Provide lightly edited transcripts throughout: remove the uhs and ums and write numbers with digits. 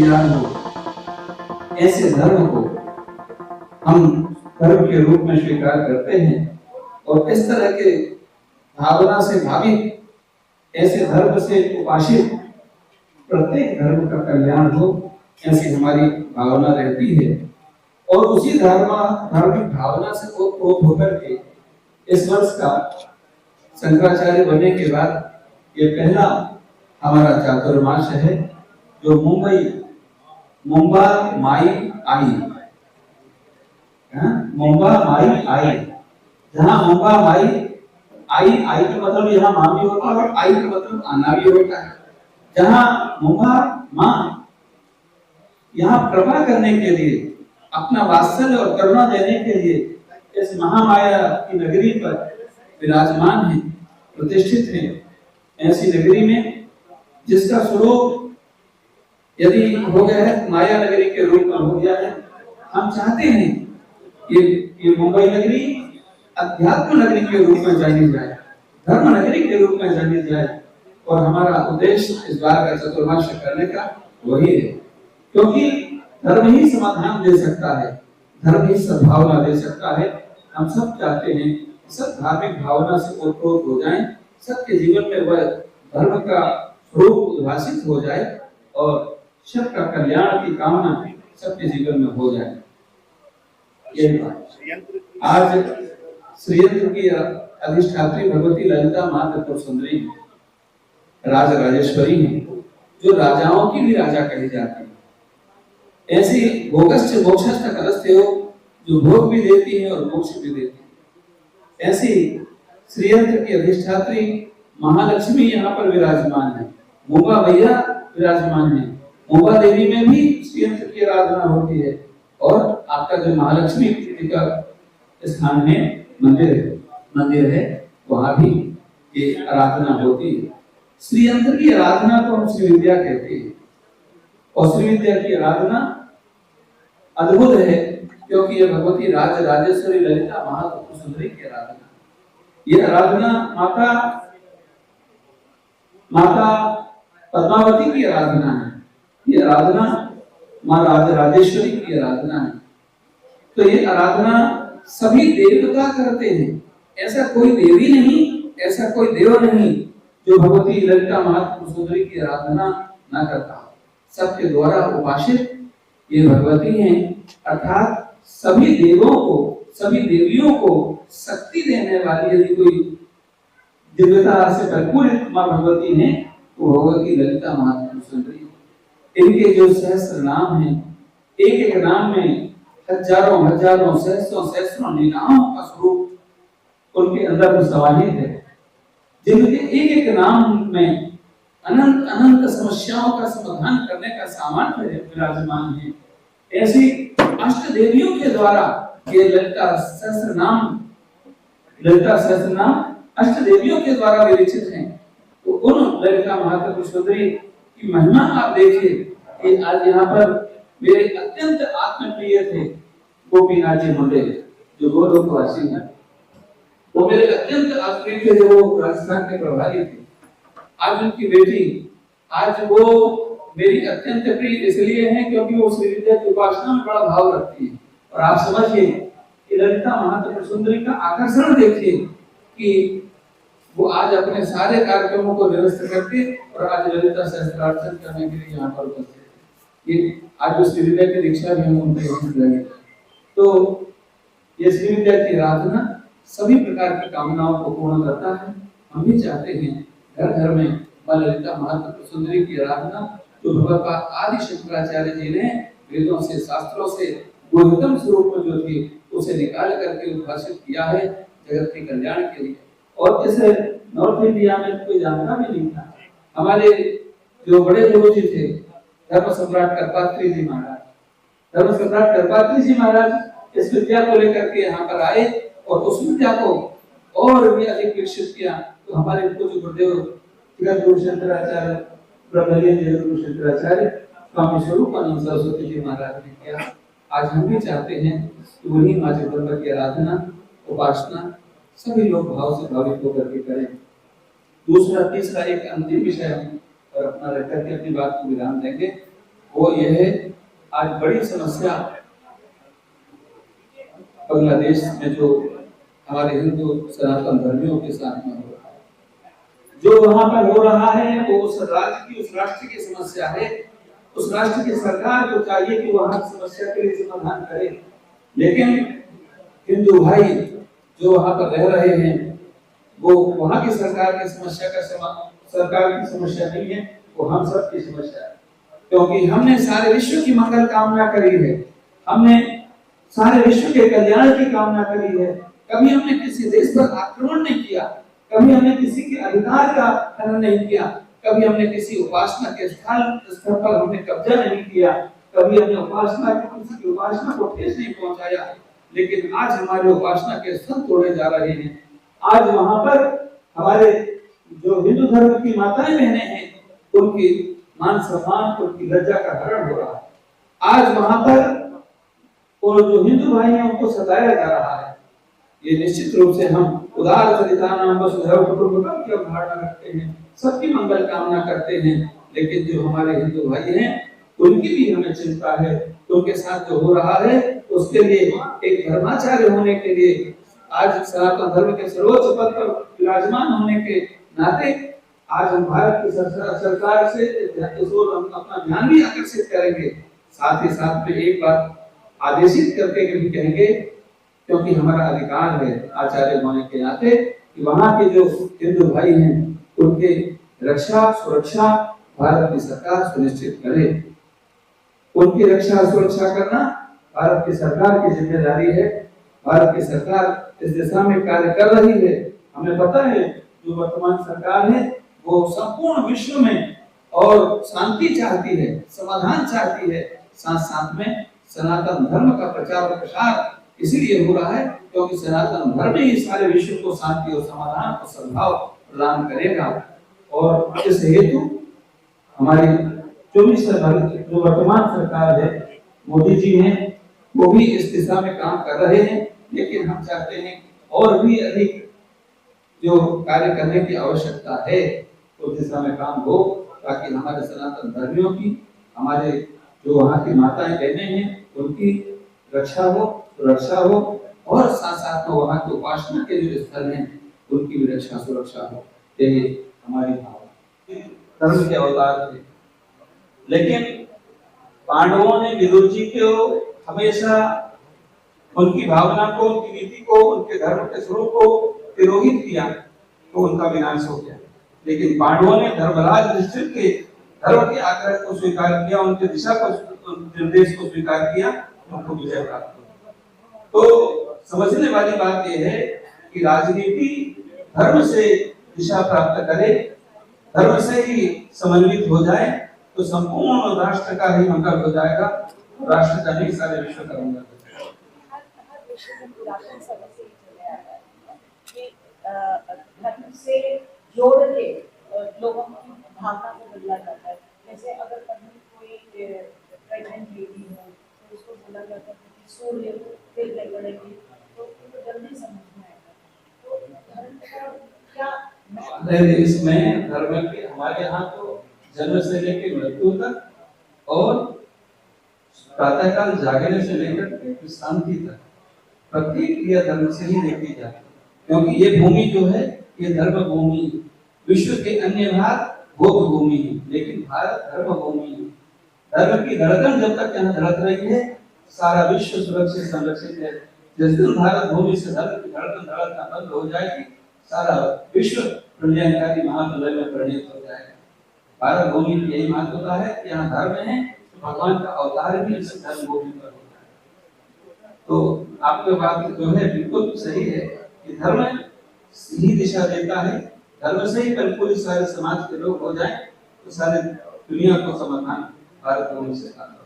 तैयार हो, ऐसे धर्म को हम धर्म के रूप में स्वीकार करते हैं और इस तरह के भावना से भावित ऐसे धर्म से उपासित प्रत्येक धर्म का कल्याण हो, ऐसी हमारी भावना रहती है। और उसी धार्मिक भावना से ओतप्रोत होकर के इस वर्ष का शंकराचार्य बनने के बाद ये पहला हमारा चातुर्मास है जो मुंबा माई आई, मुंबा माई आई, जहाँ मुंबा माई आई का मतलब यहाँ माँ भी होता है और आई का मतलब आना भी होता है। जहाँ मुंबा माँ यहाँ कृपा करने के लिए, अपना वात्सल्य और करुणा देने के लिए इस महामाया की नगरी पर विराजमान है, प्रतिष्ठित है। ऐसी नगरी में जिसका स्वरूप यदि हो गया है माया नगरी के रूप में हो गया है, हम चाहते हैं ये मुंबई नगरी अध्यात्म नगरी के रूप में जानी जाए, धर्म नगरी के रूप में जानी जाए। और हमारा उद्देश्य इस बार का चतुर्मास करने का वही है, क्योंकि धर्म ही समाधान दे सकता है, धर्म ही सद्भावना दे सकता है। हम सब चाहते हैं सब धार्मिक भावना से ओतप्रोत हो जाएं, सबके जीवन में वह धर्म का स्वरूप उद्भासित हो जाए और सबका कल्याण की कामना सबके जीवन में हो जाए। यही बात आज श्रीयंत्र की अधिष्ठात्री भगवती ललिता माँ त्रिपुर सुंदरी राज राजेश्वरी है, जो राजाओं की भी राजा कही जाती है। ऐसी भोगश्च मोक्षश्च कलस्तेयो, जो भोग भी देती है और मोक्ष भी देती है। ऐसी श्रीयंत्र की अधिष्ठात्री महालक्ष्मी यहाँ पर विराजमान है, मुंबा भैया विराजमान है। मुंबा देवी में भी श्रीयंत्र की आराधना होती है और आपका जो महालक्ष्मी का स्थान है, मंदिर है, वहां भी ये आराधना होती है। श्रीयंत्र की आराधना को हम श्री विद्या कहते हैं और श्री विद्या की आराधना अद्भुत है, क्योंकि ये भगवती राज राजेश्वरी ललिता महात्रिपुर सुंदरी की आराधना, ये आराधना माता पद्मावती की आराधना है, ये आराधना माँ राज राजेश्वरी की आराधना है। तो ये आराधना सभी देवता करते हैं, ऐसा कोई देवी नहीं, ऐसा कोई देव नहीं जो भगवती ललिता महात्रिपुर सुंदरी की आराधना न करता। सबके द्वारा उपासित ये भगवती हैं, अर्थात सभी देवों को, सभी देवियों को शक्ति देने वाली यदि कोई दिव्यता से भरपूर माँ भगवती है तो भगवती ललिता महात्रिपुर सुंदरी। इनके जो सहस्त्र नाम हैं, एक एक नाम में हजारों हजारों सहस्रों लीलाओं का स्वरूप उनके अंदर समाहित है, जिनके एक एक नाम में अनंत अनंत समस्याओं का समाधान करने का सामर्थ्य विराजमान है। ऐसी अष्ट देवियों के द्वारा ये ललिता सहस्त्र नाम अष्ट देवियों के द्वारा विरचित हैं। तो उन ललिता महात्रिपुर सुंदरी की महिमा आप देखिए कि आज यहाँ पर मेरे अत्यंत आत्मप्रिय थे गोपीनाथ जी मुंडे, जो गोलोकवासी हैं, वो मेरे अत्यंत आत्मीय थे, जो वो राजस्थान के प्रभारी थे। आज उनकी बेटी, आज वो मेरी अत्यंत प्रिय इसलिए है क्योंकि वो श्री विद्या की उपासना में बड़ा भाव रखती है। और आप समझिए कि ललिता महात्रिपुर सुंदरी का आकर्षण देखिए कि वो आज अपने सारे कार्यक्रमों को व्यवस्थित करके और आज ललिता सहस्त्रार्चन करने के लिए यहाँ पर उपस्थित है। ये आज उस श्री विद्या की दीक्षा भी हम उनके लगे। तो ये श्री विद्या की आराधना सभी प्रकार की कामनाओं को पूर्ण करता है। हम भी चाहते हैं घर घर में मां ललिता महात्रिपुर सुंदरी की आराधना, जो भगवत आदि शंकराचार्य जी ने वेदों से, शास्त्रों से गुरुतम स्वरूप में जो थी उसे निकाल करके उद्भाषित किया है जगत के कल्याण के लिए। और इस नॉर्थ इंडिया में कोई जानता भी नहीं था। हमारे जो बड़े गुरु जी थे धर्म सम्राट करपात्री जी महाराज, धर्म सम्राट करपात्री जी महाराज इस विद्या को लेकर के यहाँ पर आए और उस विद्या को और भी अधिक विकसित किया। तो हमारे पूज्य गुरुदेव गुरु शंकराचार्य ब्रह्मलीन गुरु शंकराचार्य स्वामी स्वरूपानंद सरस्वती जी महाराज ने किया। आज हम भी चाहते हैं कि वही माँ जगदम्बा की आराधना, उपासना सभी लोग भाव से भावित होकर के करें। दूसरा तीसरा एक अंतिम विषय है और अपना रह करके अपनी बात को विराम देंगे। वो ये है, आज बड़ी समस्या बांग्लादेश में जो हमारे हिंदू सनातन धर्मियों के साथ में हो रहा है, जो वहां पर हो रहा है, वो उस राज्य की, उस राष्ट्र की समस्या है। उस राष्ट्र की सरकार को चाहिए कि वहां की समस्या के लिए समाधान करे, लेकिन हिंदू भाई जो वहां पर रह रहे हैं, वो वहां की सरकार की समस्या का सरकार की समस्या नहीं है, वो हम सब की समस्या है। क्योंकि हमने सारे विश्व की मंगल कामना करी है, हमने सारे विश्व के कल्याण की कामना करी है। कभी हमने किसी देश पर आक्रमण नहीं किया, कभी हमने किसी के अधिकार का हनन नहीं किया, कभी हमने किसी उपासना के स्थल पर हमने कब्जा नहीं किया, कभी हमने उपासना की किसी की उपासना को ठेस नहीं पहुंचाया। लेकिन आज हमारे उपासना के स्थल तोड़े जा रहे हैं। आज वहां पर हमारे जो हिंदू धर्म की माताएं बहनें हैं, उनकी मान सम्मान, उनकी लज्जा का हरण हो रहा है। आज वहां पर और जो हिंदू भाई हैं, उनको सताया जा रहा है। ये निश्चित रूप से हम उदार चरितानां वसुधैव कुटुंबकम् की अवधारणा रखते हैं, सबकी मंगल कामना करते हैं, लेकिन जो हमारे हिंदू भाई हैं, उनकी भी हमें चिंता है। उनके साथ जो हो रहा है, उसके लिए एक धर्माचार्य होने के लिए, आज सनातन धर्म के सर्वोच्च पद पर विराजमान होने के नाते आज हम भारत की सरकार से इस ओर हम अपना ध्यान भी आकर्षित करेंगे। साथ ही साथ में एक बात आदेशित करके भी कहेंगे, क्योंकि हमारा अधिकार है आचार्य होने के नाते, कि वहां के जो हिंदू भाई हैं, उनके रक्षा सुरक्षा भारत की सरकार सुनिश्चित करे। उनकी रक्षा सुरक्षा करना भारत की सरकार की जिम्मेदारी है। भारत की सरकार इस दिशा में कार्य कर रही है। हमें पता है जो वर्तमान सरकार है, वो संपूर्ण विश्व में और शांति चाहती है, समाधान चाहती है। साथ साथ में सनातन धर्म का प्रचार और प्रसार इसीलिए हो रहा है क्योंकि सनातन धर्म ही सारे विश्व को शांति और समाधान और सद्भाव प्रदान करेगा। और इस हेतु हमारी जो वर्तमान सरकार है, मोदी जी हैं, वो भी इस दिशा में काम कर रहे हैं। लेकिन हम चाहते हैं और भी अधिक जो कार्य करने की आवश्यकता है, उस दिशा में काम हो, ताकि हमारे सनातन धर्मियों की, हमारे जो वहाँ की माताएं बहनें हैं, उनकी रक्षा हो, सुरक्षा हो, और साथ साथ में वहाँ की उपासना के जो स्थल हैं, उनकी भी रक्षा सुरक्षा हो। यही हमारी भावना। धर्म के अवतार थे, लेकिन पांडवों ने विदुर जी को हमेशा उनकी भावना को, उनकी नीति को, उनके धर्म के स्वरूप को तिरोहित किया, तो उनका विनाश हो गया। लेकिन पांडवों ने धर्मराज युधिष्ठिर के धर्म के आग्रह को स्वीकार किया, उनके दिशा को, निर्देश को स्वीकार किया, उनको विजय प्राप्त हुआ। तो समझने वाली बात यह है कि राजनीति धर्म से दिशा प्राप्त करे, धर्म से ही समन्वित हो जाए, तो संपूर्ण राष्ट्र का ही मंगल हो जाएगा, राष्ट्र का नहीं सारे विश्व का मंगल हो जाएगा। धर्म से जोड़ के लोगों की भावना को बदला जाता है। जैसे अगर कभी कोई प्रेग्नेंट लेडी हो, तो उसको बोला जाता है कि सूर्य फिर लगेगी, तो उनको जल्दी समझ में आएगा। तो धर्म का क्या इसमें धर्म के हमारे यहाँ तो जन्म से लेकर मृत्यु तक और प्रातःकाल जागने से लेकर शांति तक प्रत्येक क्रिया धर्म से ही देखी जाती है। क्योंकि ये भूमि जो है, ये धर्म भूमि है। विश्व के अन्य भाग भोग भूमि है, लेकिन भारत धर्म भूमि है। धर्म की धड़कन जब तक यहाँ धड़क रही है, सारा विश्व सुरक्षित संरक्षित है। जिस दिन भारत भूमि से धर्म की धड़कन धड़कना बंद हो जाएगी, सारा विश्व प्रलयंकारी महाप्रलय में परिणत हो जाएगा। भारत भूमि की यही महत्वता है कि यहाँ धर्म है, तो भगवान का अवतार भी इस धर्म भूमि पर होता है। तो आपके बात जो है बिल्कुल सही है कि धर्म ही दिशा देता है। धर्म से ही पूरे सारे समाज के लोग हो जाएं, तो सारे दुनिया को समाधान भारत भूमि से प्राप्त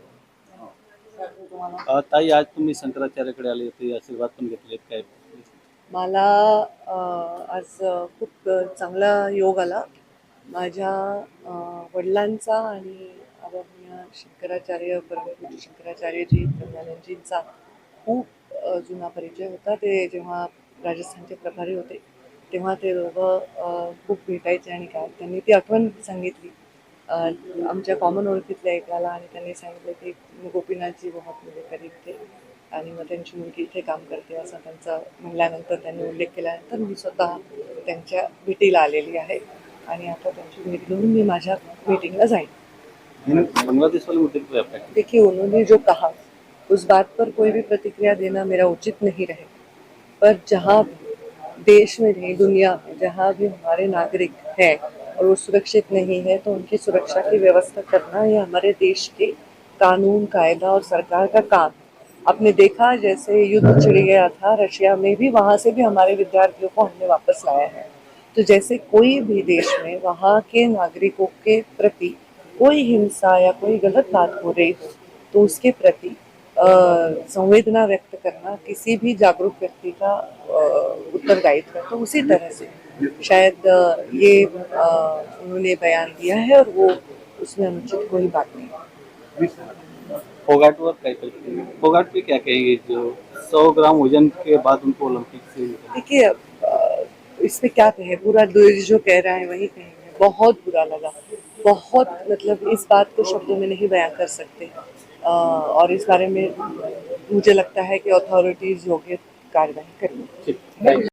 होगा। ताई, आज तुम्ही शंकराचार्याकडे आले होते, आशीर्वाद पण घेतलेत काय? मला आज खूप चांगला योग आला. माझ्या वडिलांचा आणि आदरणीय शंकराचार्य, परमपूज्य शंकराचार्यजी ब्रह्मानंदजींचा खूप जुना परिचय होता. ते जेव्हा राजस्थानचे प्रभारी होते, तेव्हा ते दोघं खूप भेटायचे आणि काय त्यांनी ती आठवण सांगितली आमच्या कॉमन ओळखीतल्या एकाला आणि त्यांनी सांगितलं की गोपीनाथजी बहुत म्हणजे करीब थे आणि मग त्यांची मुलगी इथे काम करते असं त्यांचं म्हणल्यानंतर त्यांनी उल्लेख केल्यानंतर मी स्वतः त्यांच्या भेटीला आलेली आहे आणि आता त्यांची भेट घेऊन मी माझ्या मीटिंगला जाईन. बांग्लादेश वाले मुद्दे पर आपका देखिए उन्होंने जो कहा उस बात पर कोई भी प्रतिक्रिया देना मेरा उचित नहीं रहे, पर जहाँ देश में नहीं दुनिया में जहाँ भी हमारे नागरिक हैं और वो सुरक्षित नहीं है तो उनकी सुरक्षा की व्यवस्था करना ये हमारे देश के कानून कायदा और सरकार का काम है. आपने देखा जैसे युद्ध छिड़ गया था रशिया में भी, वहाँ से भी हमारे विद्यार्थियों को हमने वापस लाया है. तो जैसे कोई भी देश में वहाँ के नागरिकों के प्रति कोई हिंसा या कोई गलत बात हो रही हो तो उसके प्रति संवेदना व्यक्त करना किसी भी जागरूक व्यक्ति का उत्तरदायित्व है. तो उसी तरह से शायद ये उन्होंने बयान दिया है और वो उसमें अनुचित कोई बात नहीं है. फोगाट पर क्या करेंगे? फोगाट पे क्या कहेंगे जो 100 ग्राम वजन के बाद उनको ओलंपिक से देखिए इसमें क्या कहें, पूरा देश जो कह रहा है वही कहेंगे. बहुत बुरा लगा, बहुत मतलब इस बात को शब्दों में नहीं बयां कर सकते. और इस बारे में मुझे लगता है कि अथॉरिटीज योग्य कार्रवाई करेंगी. ठीक, थैंक यू.